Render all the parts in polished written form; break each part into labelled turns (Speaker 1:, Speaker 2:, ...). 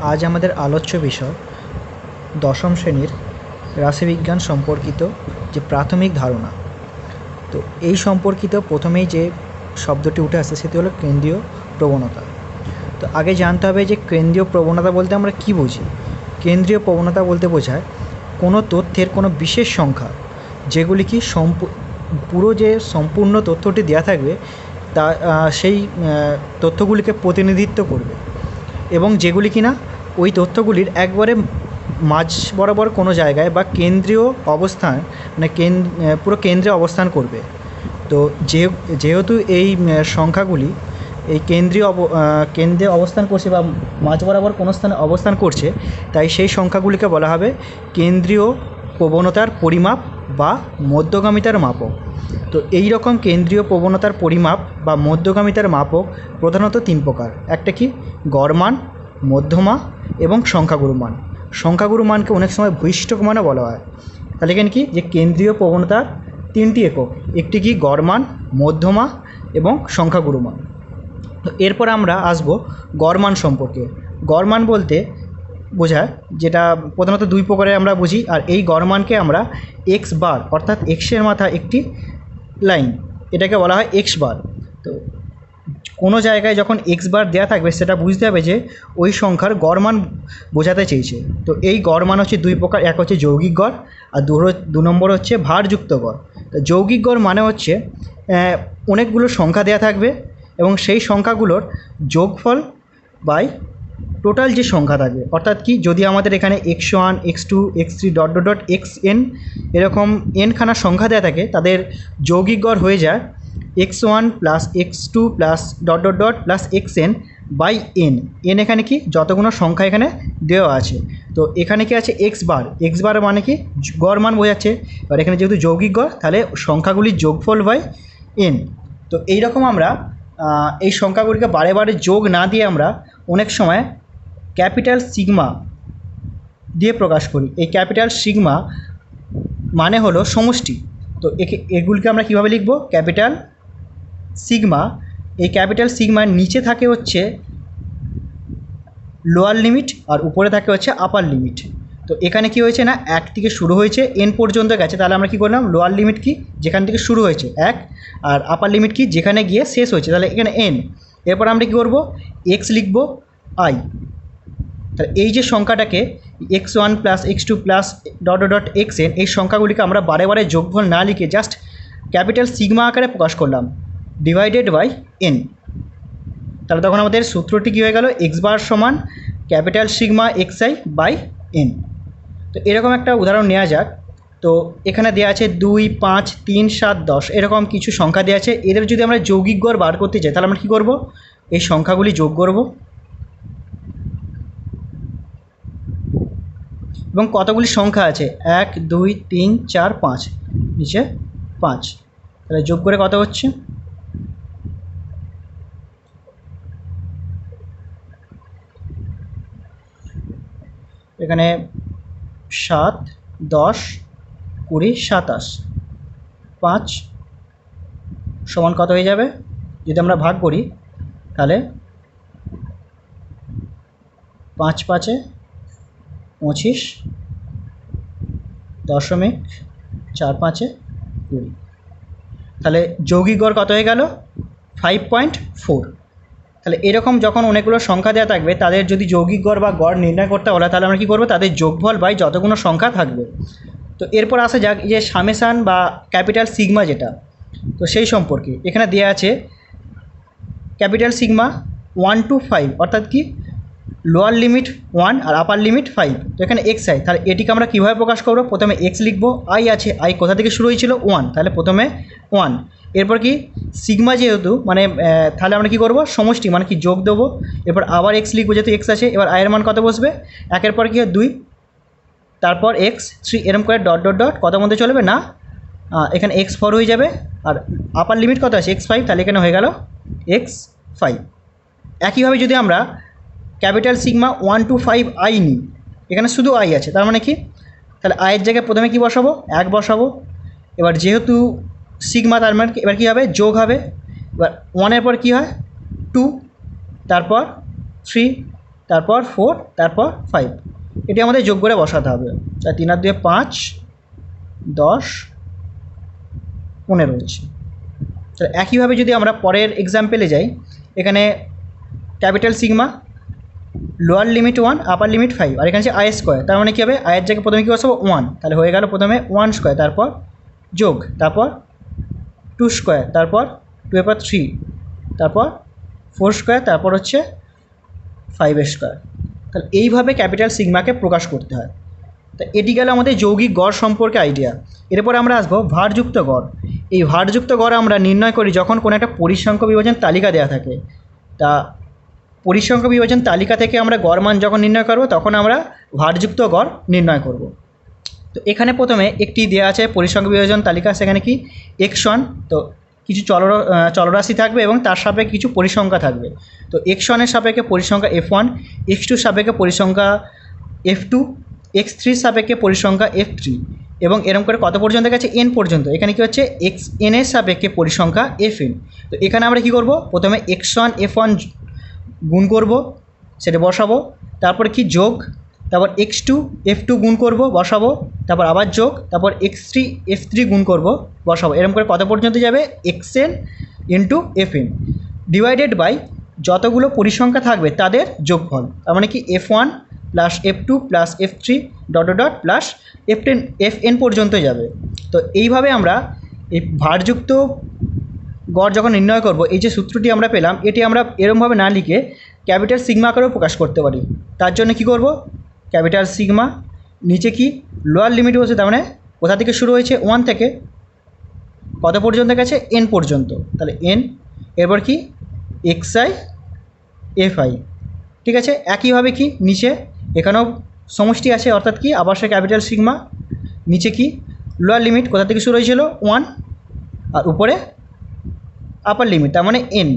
Speaker 1: আজ আমাদের আলোচ্য বিষয় দশম শ্রেণীর রাশিবিজ্ঞান সম্পর্কিত যে প্রাথমিক ধারণা। তো এই সম্পর্কিত প্রথমেই যে শব্দটি উঠে আসে সেটি হলো কেন্দ্রীয় প্রবণতা। তো আগে জানতে হবে যে কেন্দ্রীয় প্রবণতা বলতে আমরা কী বুঝি। কেন্দ্রীয় প্রবণতা বলতে বোঝায় কোনো তথ্যের কোনো বিশেষ সংখ্যা যেগুলি কি পুরো যে সম্পূর্ণ তথ্যটি দেওয়া থাকবে তা সেই তথ্যগুলিকে প্রতিনিধিত্ব করবে এবং যেগুলি কিনা ওই তথ্যগুলির একবারে মাঝ বরাবর কোনো জায়গায় বা কেন্দ্রীয় অবস্থান মানে পুরো কেন্দ্রে অবস্থান করবে। তো যেহেতু এই সংখ্যাগুলি এই কেন্দ্রে অবস্থান করছে বা মাঝ বরাবর কোনো স্থানে অবস্থান করছে, তাই সেই সংখ্যাগুলিকে বলা হবে কেন্দ্রীয় প্রবণতার পরিমাপ বা মধ্যগামিতার মাপক। তো এই রকম কেন্দ্রীয় প্রবণতার পরিমাপ বা মধ্যগামিতার মাপক প্রধানত তিন প্রকার। একটা কি গড় মান, মধ্যমা এবং সংখ্যাগুরু মান। সংখ্যাগুরু মানকে অনেক সময় ভূইষ্ঠক মানও বলা হয়। তাহলে এখানে কি যে কেন্দ্রীয় প্রবণতার তিনটি একক, একটি কি গড় মান, মধ্যমা এবং সংখ্যাগুরু মান। তো এরপর আমরা আসবো গড় মান সম্পর্কে। গড় মান বলতে বোঝায় যেটা প্রধানত দুই প্রকারে আমরা বুঝি, আর এই গড় মানকে আমরা এক্স বার অর্থাৎ এক্সের মাথায় একটি লাইন, এটাকে বলা হয় এক্স বার। তো কোনো জায়গায় যখন এক্স বার দেওয়া থাকবে সেটা বুঝতে হবে যে ওই সংখ্যার গড় মান বোঝাতে চেয়েছে। তো এই গড় মান হচ্ছে দুই প্রকার, এক হচ্ছে যৌগিক গড় আর দু নম্বর হচ্ছে ভারযুক্ত গড়। তো যৌগিক গড় মানে হচ্ছে অনেকগুলো সংখ্যা দেওয়া থাকবে এবং সেই সংখ্যাগুলোর যোগফল বাই টোটাল যে সংখ্যা থাকবে, অর্থাৎ কি যদি আমাদের এখানে x1 x2 x3 dot dot dot xn এরকম nখানা সংখ্যা দেওয়া থাকে, তাদের যৌগিক গড় হয়ে যায় x1 plus x2 plus dot dot dot plus xn by n। এখানে কি যতগুলো সংখ্যা এখানে দেওয়া আছে। তো এখানে কি আছে এক্স বার মানে কি গড় মান বোঝাচ্ছে। আর এখানে যেহেতু যৌগিক গড় তাহলে সংখ্যাগুলির যোগফল বাই n। তো এইরকম আমরা এই সংখ্যাগুলিকে বারে বারে যোগ না দিয়ে আমরা অনেক সময় ক্যাপিটাল সিগমা দিয়ে প্রকাশ করি। এই ক্যাপিটাল সিগমা মানে হলো সমষ্টি। তো এগুলিকে আমরা কীভাবে লিখব? Capital sigma. এই ক্যাপিটাল সিগমার নিচে থাকে হচ্ছে লোয়ার লিমিট আর উপরে থাকে হচ্ছে আপার লিমিট। তো এখানে কি হয়েছে না, এক থেকে শুরু হয়েছে এন পর্যন্ত গেছে, তাহলে আমরা কি করলাম লোয়ার লিমিট কি যেখান থেকে শুরু হয়েছে এক, আর আপার লিমিট কি যেখানে গিয়ে শেষ হয়েছে, তাহলে এখানে এন। এরপর আমরা কী করব, এক্স লিখব আই। তাহলে এই যে সংখ্যাটাকে x1 plus x2 plus dot dot dot xn, এই সংখ্যাগুলিকে আমরা বারে বারে যোগফল না লিখে জাস্ট ক্যাপিটাল সিগমা আকারে প্রকাশ করলাম ডিভাইডেড বাই n। তাহলে তখন আমাদের সূত্রটি কী হয়ে গেল, এক্স বার সমান capital sigma xi by n। তো এরকম একটা উদাহরণ নেওয়া যাক। তো এখানে দেওয়া আছে 2, 5, 3, 7, 10 এরকম কিছু সংখ্যা দেওয়া আছে। এদের যদি আমরা যৌগিক গড় বার করতে চাই তাহলে আমরা কী করব, এই সংখ্যাগুলি যোগ করব এবং কতগুলি সংখ্যা আছে 1, 2, 3, 4, 5, নিচে 5, তাহলে যোগ করে কত হচ্ছে, এখানে 7, 10, 20, 27, 5 সমান কত হয়ে যাবে, যদি আমরা ভাগ করি তাহলে 5 5 25, 0.45 20। তাহলে যৌগিক গড় কত হয়ে গেল 5.4। তাহলে এরকম যখন অনেকগুলো সংখ্যা দেওয়া থাকবে তাদের যদি যৌগিক গড় বা গড় নির্ণয় করতে বলে তাহলে আমরা কী করবো, তাদের যোগফল বাই যতগুলো সংখ্যা থাকবে। তো এরপর আসা যাক যে সামেশান বা ক্যাপিটাল সিগমা যেটা, তো সেই সম্পর্কে এখানে দেওয়া আছে ক্যাপিটাল সিগমা 1 to 5, অর্থাৎ কি লোয়ার লিমিট 1 আর আপার লিমিট 5। তো এখানে এক্স আই, তাহলে এটিকে আমরা কীভাবে প্রকাশ করবো, প্রথমে এক্স লিখবো, আই আছে, আই কোথা থেকে শুরু হয়েছিল 1, তাহলে প্রথমে 1। এরপর কি সিগমা যেহেতু মানে তাহলে আমরা কী করবো সমষ্টি মানে কি যোগ দেবো, এরপর আবার এক্স লিখবো যেহেতু এক্স আছে, এবার আয়ের মান কত বসবে, একের পর কি 2, তারপর এক্স 3, এরম করে ডট ডট ডট কত মধ্যে চলবে না, এখানে x4 হয়ে যাবে, আর আপার লিমিট কত আছে x5, তাহলে এখানে হয়ে গেল x5। একইভাবে যদি আমরা ক্যাপিটাল সিগমা 1 to 5 আই নিই, এখানে শুধু আই আছে, তার মানে কি তাহলে আয়ের জায়গায় প্রথমে কি বসাবো 1 বসাবো, এবার যেহেতু সিগমা তার মানে এবার কী হবে যোগ হবে, এবার 1-এর পর কী হয় 2, তারপর 3, তারপর 4, তারপর 5। এটি আমাদের যোগ করে বসাতে হবে। 3 আর 2 5, 10, 15 হচ্ছে। তো একইভাবে যদি আমরা পরের এক্সাম্পলে যাই, এখানে ক্যাপিটাল সিগমা, লোয়ার লিমিট 1, আপার লিমিট 5, আর এখানে হচ্ছে আই স্কোয়ার। তার মানে কী হবে, আয়ের জায়গায় প্রথমে কী বসাবো 1, তাহলে হয়ে গেল প্রথমে 1 স্কোয়ার, তারপর যোগ, তারপর 2 স্কোয়ার, তারপর 2 এর পর 3, তারপর 4 স্কোয়ার, তারপর হচ্ছে 5 স্কোয়ার। তাহলে এইভাবে ক্যাপিটাল সিগমাকে প্রকাশ করতে হয়। তা এটি গেল আমাদের যৌগিক গড় সম্পর্কে আইডিয়া। এরপরে আমরা আসবো ভারযুক্ত গড়। এই ভারযুক্ত গড় আমরা নির্ণয় করি যখন কোনো একটা পরিসংখ্য বিভাজন তালিকা দেওয়া থাকে। তা পরিসংখ্য বিভাজন তালিকা থেকে আমরা গড় মান যখন নির্ণয় করব তখন আমরা ভারযুক্ত গড় নির্ণয় করব। তো এখানে প্রথমে একটি দেওয়া আছে পরিসংখ্য বিভাজন তালিকা, সেখানে কি x1, তো কিছু চলরাশি থাকবে এবং তার সাপেক্ষে কিছু পরিসংখ্যা থাকবে। তো x1 এর সাপেক্ষে পরিসংখ্যা f1, x2 সাপেক্ষে পরিসংখ্যা f2, x3 সাপেক্ষে পরিসংখ্যা f3, এবং এরকম করে কত পর্যন্ত গেছে n পর্যন্ত। এখানে কি হচ্ছে xn এর সাপেক্ষে পরিসংখ্যা fn। তো এখানে আমরা কি করব, প্রথমে x1 f1 গুণ করব, সেটা বসাবো, তারপর কি যোগ, তারপর x2 f2 গুণ করব, বসাবো, তারপর আবার যোগ, তারপর x3 f3 গুণ করব, বসাবো। এরকম করে কত পর্যন্ত যাবে, xn into fn divided by যতগুলো পরিসংখ্যা থাকবে তাদের যোগফল। তার মানে কি f1 plus f2 plus f3 dot dot plus fn পর্যন্ত যাবে। তো এইভাবে আমরা এই ভারযুক্ত গড় যখন নির্ণয় করব, এই যে সূত্রটি আমরা পেলাম, এটি আমরা এরকমভাবে না লিখে ক্যাপিটাল সিগমা আকারেও প্রকাশ করতে পারি। তার জন্য কি করব, ক্যাপিটাল সিগমা, নিচে কি লোয়ার লিমিট বসে, তার মানে কোথা থেকে শুরু হয়েছে 1 থেকে কত পর্যন্ত গেছে n পর্যন্ত, তাহলে n, এরপর কি xi fi, ঠিক আছে। একইভাবে কি নিচে এখানেও সমষ্টি আছে, অর্থাৎ কি আবার সে ক্যাপিটাল সিগমা, নিচে কি লোয়ার লিমিট কোথা থেকে শুরু হয়েছিল 1, আর উপরে আপার লিমিট, তার মানে n,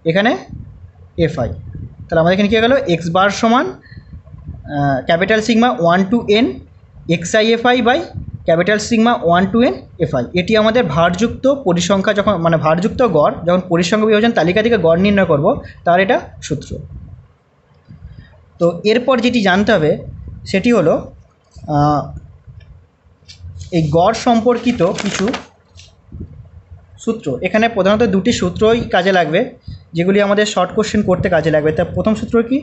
Speaker 1: এখানে fi। তাহলে আমাদের এখানে কী হয়ে গেল, এক্স বার সমান capital sigma 1 to n xi fi by capital sigma 1 to n fi। এটি আমাদের ভারযুক্ত পরিসংখ্যা যখন, মানে ভারযুক্ত গড় যখন পরিসংখ্যা বিভাজন তালিকা থেকে গড় নির্ণয় করব, তার এটা সূত্র। তো এরপর যেটি জানতে হবে সেটি হলো এই গড় সম্পর্কিত কিছু সূত্র। এখানে প্রধানত দুটি সূত্রই কাজে লাগবে, যেগুলি আমাদের শর্ট কোশ্চেন করতে কাজে লাগবে। তা প্রথম সূত্র কি,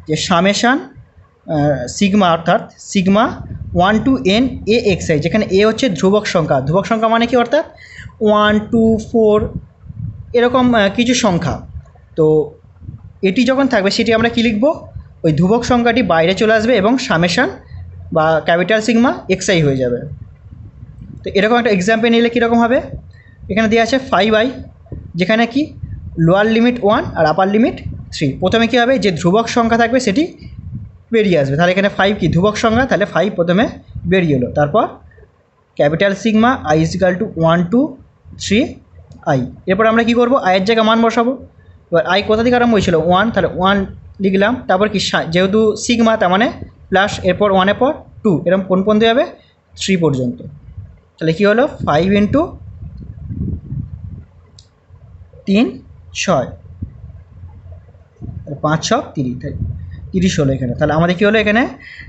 Speaker 1: যে সামেশান সিগমা, অর্থাৎ sigma 1 to n a xi, যেখানে a হচ্ছে ধ্রুবক সংখ্যা। ধ্রুবক সংখ্যা মানে কি, অর্থাৎ 1 2 4 এরকম কিছু সংখ্যা। তো এটি যখন থাকবে সেটি আমরা কী লিখব, ওই ধ্রুবক সংখ্যাটি বাইরে চলে আসবে এবং সামেশান বা ক্যাপিটাল সিগমা xi হয়ে যাবে। তো এরকম একটা এক্সাম্পল নিলে কীরকম হবে, এখানে দেওয়া আছে 5i, যেখানে কি লোয়ার লিমিট 1 আর আপার লিমিট 3। প্রথমে কী হবে, যে ধ্রুবক সংখ্যা থাকবে সেটি বেরিয়ে আসবে, তাহলে এখানে 5 কি ধ্রুবক সংখ্যা, তাহলে 5 প্রথমে বেরিয়ে এলো। তারপর capital sigma i equal to 1 to 3i। এরপর আমরা কী করবো, আয়ের জায়গায় মান বসাবো। এবার আই কোথা থেকে আরম্ভ হয়েছিল 1, তাহলে 1 লিখলাম, তারপর কি যেহেতু সিগমা তার মানে প্লাস, এরপর 1 পর 2, এরকম কোন পর্যন্ত যাবে 3 পর্যন্ত। তাহলে কী হলো 5 ইন্টু 3 6, 5 6 30 হলো এখানে। তাহলে আমাদের কী হলো, এখানে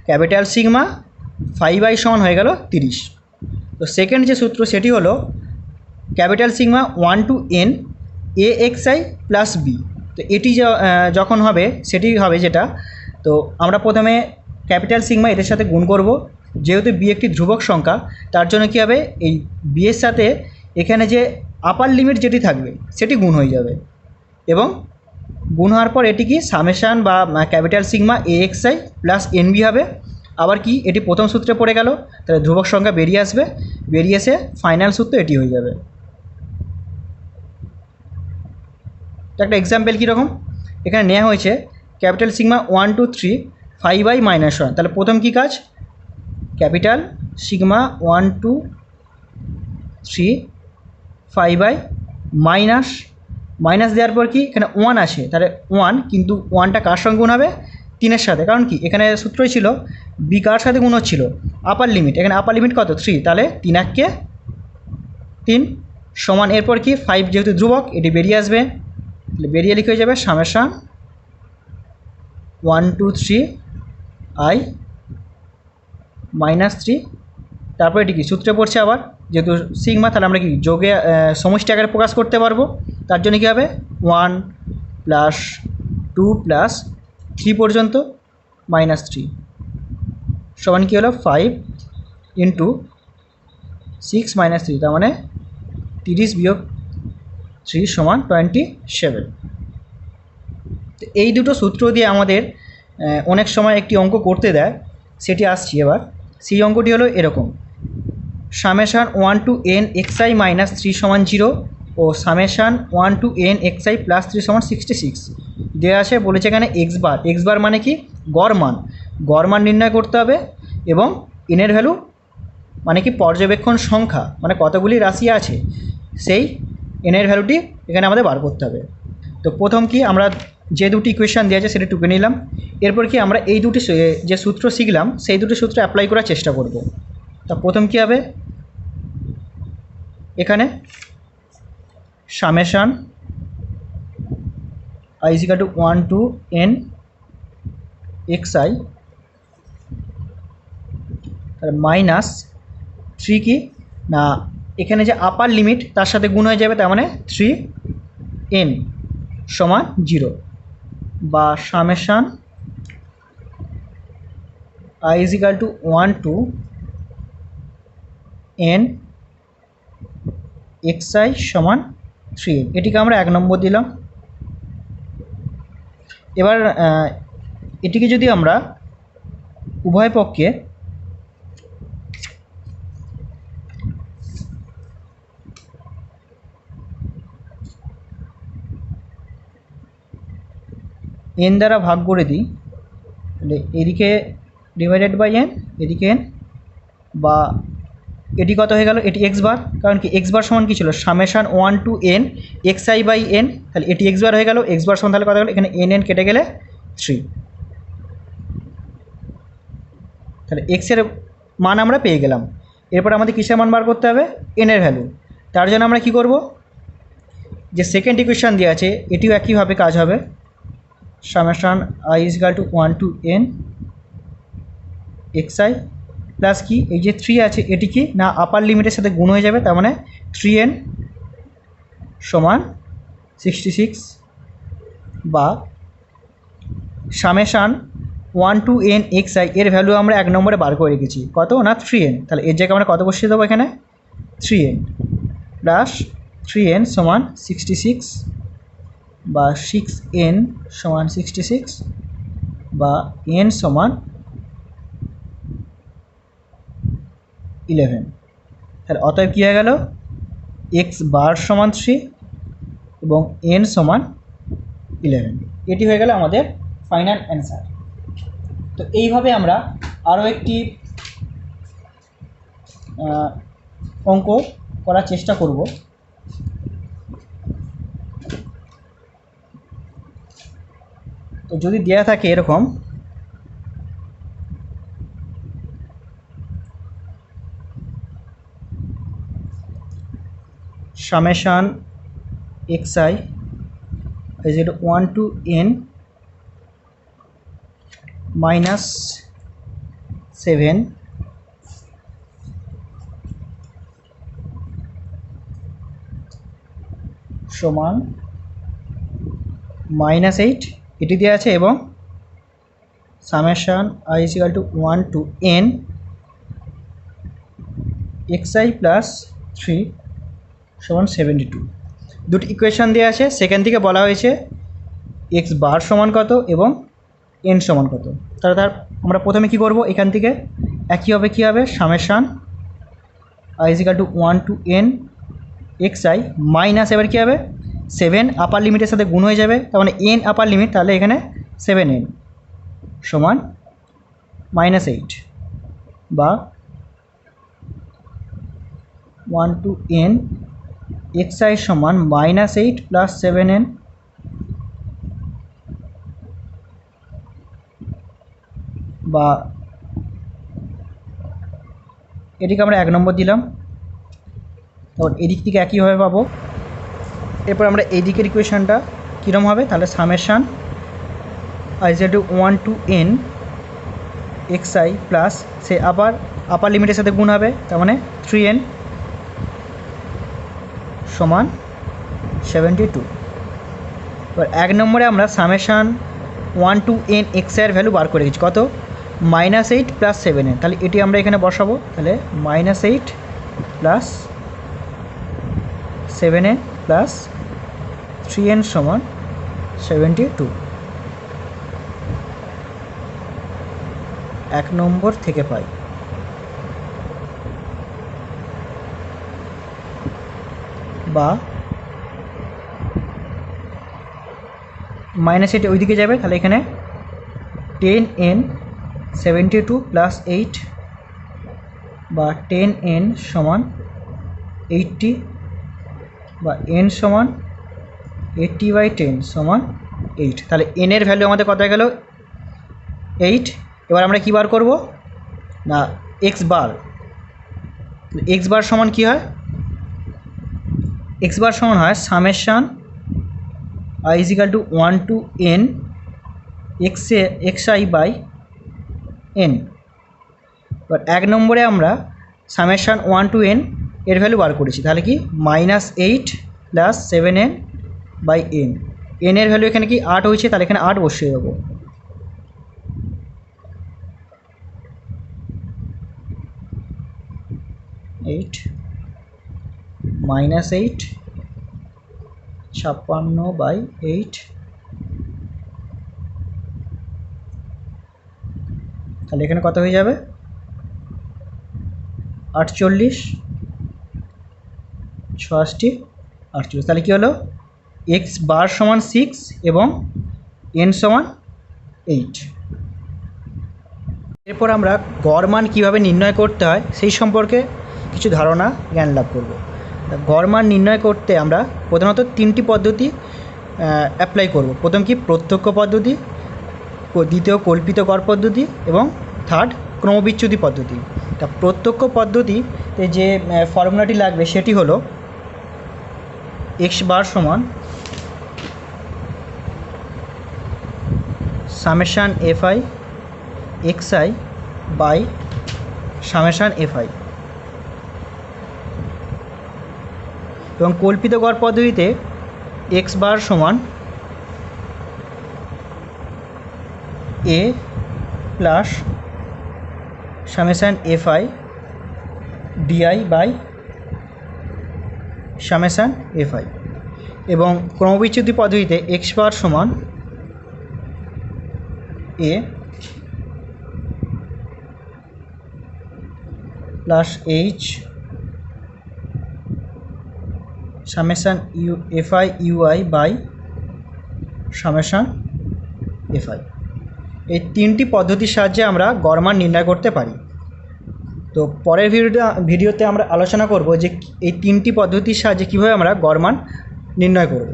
Speaker 1: ক্যাপিটাল সিগমা 5i সমান হয়ে গেল 30। তো সেকেন্ড যে সূত্র সেটি হলো capital sigma 1 to n a xi plus b. তো এটি যখন হবে সেটি হবে যেটা, তো আমরা প্রথমে ক্যাপিটাল সিগমা এদের সাথে গুণ করব, যেহেতু বি একটি ধ্রুবক সংখ্যা তার জন্য কী হবে, এই বি এর সাথে এখানে যে আপার লিমিট যেটি থাকবে সেটি গুণ হয়ে যাবে, এবং গুণ হওয়ার পর এটি কি সামেশান বা ক্যাপিটাল সিগমা এ xi প্লাস এনবি হবে। আবার কি এটি প্রথম সূত্রে পড়ে গেল, তাহলে ধ্রুবক সংখ্যা বেরিয়ে আসবে, বেরিয়ে এসে ফাইনাল সূত্র এটি হয়ে যাবে। একটা এক্সাম্পল কীরকম, এখানে নেওয়া হয়েছে capital sigma 1 to 3 5i minus 1। তাহলে প্রথম কী কাজ, capital sigma 1 to 3 5i minus দেওয়ার পর কি এখানে 1 আসে, তাহলে 1, কিন্তু 1টা কার সঙ্গে গুণ হবে, 3-এর সাথে। কারণ কি এখানে সূত্রই ছিল বি কার সাথে গুণ হচ্ছিল, আপার লিমিট, এখানে আপার লিমিট কত 3, তাহলে 3 1 3 সমান, এরপর কি 5 যেহেতু ধ্রুবক এটি বেরিয়ে আসবে, তাহলে বেরিয়ে লিখে হয়ে যাবে সামেশান 1 2 3 i মাইনাস 3, তারপর এটি কি সূত্রে পড়ছে আবার যেহেতু সিগমা, তাহলে আমরা কি যোগে সমষ্টি আকারে প্রকাশ করতে পারবো। তার জন্য কী হবে 1 প্লাস 2 প্লাস 3 পর্যন্ত মাইনাস 3 সমান কী হলো 5 ইন্টু 6 মাইনাস 3, তার মানে 30 বিয়োগ 3 সমান 27। তো এই দুটো সূত্র দিয়ে আমাদের অনেক সময় একটি অঙ্ক করতে দেয়, সেটি আসছি এবার। সেই অঙ্কটি হলো এরকম, summation 1 to n xi minus 3 সমান 0 ও summation 1 to n xi plus 3 সমান 66 দেওয়া আছে। বলেছে এখানে এক্স বার মানে কি গড় মান নির্ণয় করতে হবে, এবং এনের ভ্যালু মানে কি পর্যবেক্ষণ সংখ্যা মানে কতগুলি রাশি আছে সেই এনের ভ্যালুটি এখানে আমাদের বার করতে হবে। তো প্রথম কি আমরা যে দুটি ইকুয়েশান দেওয়া আছে সেটা টুকে নিলাম। এরপর কি আমরা এই দুটি যে সূত্র শিখলাম সেই দুটি সূত্র অ্যাপ্লাই করার চেষ্টা করব। তা প্রথম কি হবে, এখানে summation i equal to 1 to n xi minus 3 কি না এখানে যে আপার লিমিট তার সাথে গুণ হয়ে যাবে, তার মানে 3n সমান 0, বা summation i equal to 1 to n xi সমান 3n, এটিকে আমরা 1 নম্বর দিলাম। এবার এটিকে যদি আমরা উভয় পক্ষে n দ্বারা ভাগ করে দিই, তাহলে এদিকে ডিভাইডেড বাই n, এদিকে n, বা এটি কত হয়ে গেল, এটি এক্স বার, কারণ কি এক্স বার সমান কী ছিল summation 1 to n xi by n, তাহলে এটি এক্স বার হয়ে গেল। এক্স বার সমান তাহলে কত গেল, এখানে n কেটে গেলে 3, তাহলে এক্সের মান আমরা পেয়ে গেলাম। এরপর আমাদের কিসের মান বার করতে হবে, এনের ভ্যালু। তার জন্য আমরা কি করব, যে সেকেন্ড ইকুয়েশান দেওয়া আছে এটিও একইভাবে কাজ হবে, summation i equal to 1 to n xi plus কি এই যে 3 আছে এটি কি না আপার লিমিটের সাথে গুণ হয়ে যাবে, তার মানে 3n সমান 66, বা সামেশান 1 টু n xi এর ভ্যালু আমরা 1 নম্বরে বার করে রেখেছি কত না 3n, তাহলে এর জায়গায় আমরা কত বসিয়ে দেবো এখানে 3n প্লাস 3n সমান 66, বা 6n সমান 66, বা n সমান 11। তাহলে অতএব কী হয়ে গেল, এক্স বার সমান 3 এবং n সমান 11, এটি হয়ে গেল আমাদের ফাইনাল অ্যান্সার। তো এইভাবে আমরা আরও একটি অঙ্ক করার চেষ্টা করব। তো যদি দেয়া থাকে এরকম summation xi is equal to 1 to n minus 7 সমান -8 এটি দেওয়া আছে, এবং summation i is equal to 1 to n xi plus 3 সমান 72। দুটি ইকুয়েশান দেওয়া আছে, সেখান থেকে বলা হয়েছে এক্স বার সমান কত এবং এন সমান কত। তাহলে আমরা প্রথমে কি করব, এখান থেকে একইভাবে কী হবে summation i is equal to 1 to n xi minus এবার কী হবে 7 আপার লিমিটের সাথে গুণ হয়ে যাবে, তার মানে n আপার লিমিট, তাহলে এখানে 7n সমান -8, বা 1 to n xi সমান -8 প্লাস 7n, বা এটিকে আমরা 1 নম্বর দিলাম। তারপর এদিক থেকে একইভাবে পাবো। এরপর আমরা এই দিকের ইকুয়েশানটা কীরকম হবে, তাহলে summation i is equal to 1 to n xi plus সে আবার আপার লিমিটের সাথে গুণ হবে, তার মানে 3n সমান 72। এবার 1 নম্বরে আমরা সামেশান 1 to n xi এর ভ্যালু বার করে গেছি কত, -8 প্লাস 7n। তাহলে এটি আমরা এখানে বসাবো, তাহলে -8 প্লাস 7n প্লাস 3n সমান 72। 1 নম্বর থেকে পাই। বা -8 ওইদিকে যাবে, তাহলে এখানে 10n 72 প্লাস 8 বা 10n সমান 80 বা n সমান 80/10 সমান 8। তাহলে n এর ভ্যালু আমাদের কত হয়ে গেল 8। এবার আমরা কী বার করব না x বার। x বার সমান কী হয়, x বার সমান হয় summation i is equal to 1 to n xi by n। এবার 1 নম্বরে আমরা সামেশান 1 to n এর ভ্যালু বার করেছি, তাহলে কি -8 plus 7n by n। n এর ভ্যালু এখানে কি 8 হয়েছে, তাহলে এখানে 8 বসিয়ে দেবো। 8 -8 56/8, তাহলে এখানে কত হয়ে যাবে 48 66 48। তাহলে কী হলো x বার সমান 6 এবং n সমান 8। এরপর আমরা গড় মান কীভাবে নির্ণয় করতে হয় সেই সম্পর্কে কিছু ধারণা জ্ঞান লাভ করব। গড় মান নির্ণয় করতে আমরা প্রধানত 3টি পদ্ধতি অ্যাপ্লাই করব। প্রথম কি প্রত্যক্ষ পদ্ধতি, দ্বিতীয় কল্পিত গড় পদ্ধতি এবং থার্ড ক্রমবিচ্যুতি পদ্ধতি। তা প্রত্যক্ষ পদ্ধতিতে যে ফর্মুলাটি লাগবে সেটি হলো x বার সমান summation fi xi by summation fi। এবং কল্পিত গড় পদ্ধতিতে x বার সমান a plus summation fi di by summation fi। এবং ক্রমবিচ্যুতি পদ্ধতিতে x বার সমান a plus h summation fi ui by summation fi। এই 3টি পদ্ধতির সাহায্যে আমরা গড় মান নির্ণয় করতে পারি। তো পরের ভিডিওতে আমরা আলোচনা করব যে এই 3টি পদ্ধতির সাহায্যে কীভাবে আমরা গড় মান নির্ণয় করব।